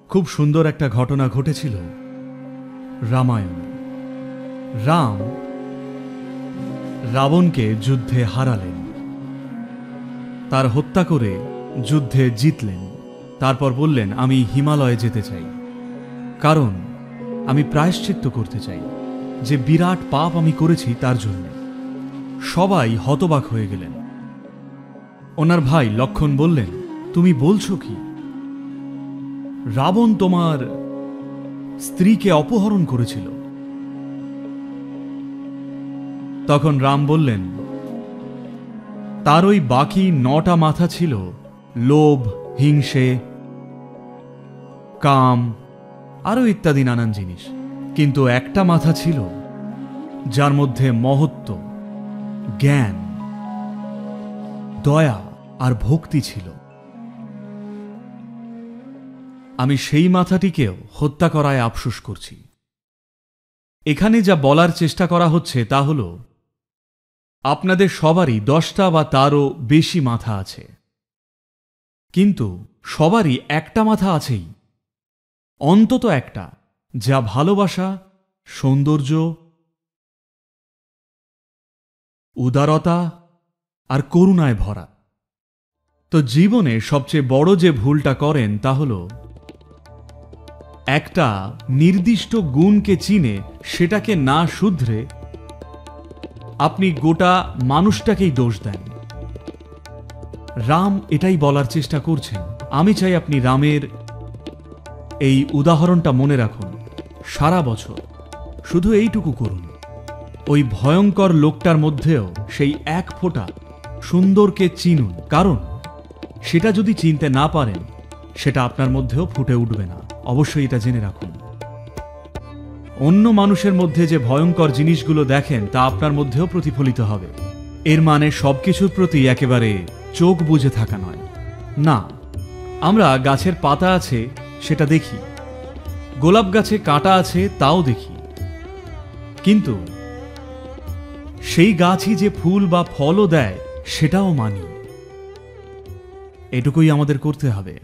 খুব সুন্দর একটা ঘটনা ঘটেছিল রামায়ণে। রাম রাবণকে যুদ্ধে হারালেন, তার হত্যা করে যুদ্ধে জিতলেন। তারপর বললেন, আমি হিমালয়ে যেতে চাই, কারণ আমি প্রায়শ্চিত্ত করতে চাই যে বিরাট পাপ আমি করেছি তার জন্য। সবাই হতবাক হয়ে গেলেন। ওনার ভাই লক্ষ্মণ বললেন, তুমি বলছো কি? রাবণ তোমার স্ত্রীকে অপহরণ করেছিল। তখন রাম বললেন, তার ওই বাকি 9টা মাথা ছিল লোভ, হিংসে, কাম আরো ইত্যাদি নানান জিনিস, কিন্তু একটা মাথা ছিল যার মধ্যে মহত্ব, জ্ঞান, দয়া আর ভক্তি ছিল। আমি সেই মাথাটিকেও হত্যা করায় আফসোস করছি। এখানে যা বলার চেষ্টা করা হচ্ছে তা হল, আপনাদের সবারই 10টা বা তারও বেশি মাথা আছে, কিন্তু সবারই একটা মাথা আছেই, অন্তত একটা, যা ভালোবাসা, সৌন্দর্য, উদারতা আর করুণায় ভরা। তো জীবনে সবচেয়ে বড় যে ভুলটা করেন তা হল একটা নির্দিষ্ট গুণকে চিনে সেটাকে না শুধরে আপনি গোটা মানুষটাকেই দোষ দেন। রাম এটাই বলার চেষ্টা করছেন। আমি চাই আপনি রামের এই উদাহরণটা মনে রাখুন সারা বছর। শুধু এইটুকু করুন, ওই ভয়ঙ্কর লোকটার মধ্যেও সেই এক ফোঁটা সুন্দরকে চিনুন, কারণ সেটা যদি চিনতে না পারেন সেটা আপনার মধ্যেও ফুটে উঠবে না। অবশ্যই এটা জেনে রাখুন। অন্য মানুষের মধ্যে যে ভয়ঙ্কর জিনিসগুলো দেখেন তা আপনার মধ্যেও প্রতিফলিত হবে। এর মানে সবকিছুর প্রতি একেবারে চোখ বুজে থাকা নয়। না, আমরা গাছের পাতা আছে সেটা দেখি, গোলাপ গাছে কাঁটা আছে তাও দেখি, কিন্তু সেই গাছই যে ফুল বা ফলও দেয় সেটাও মানি। এটুকুই আমাদের করতে হবে।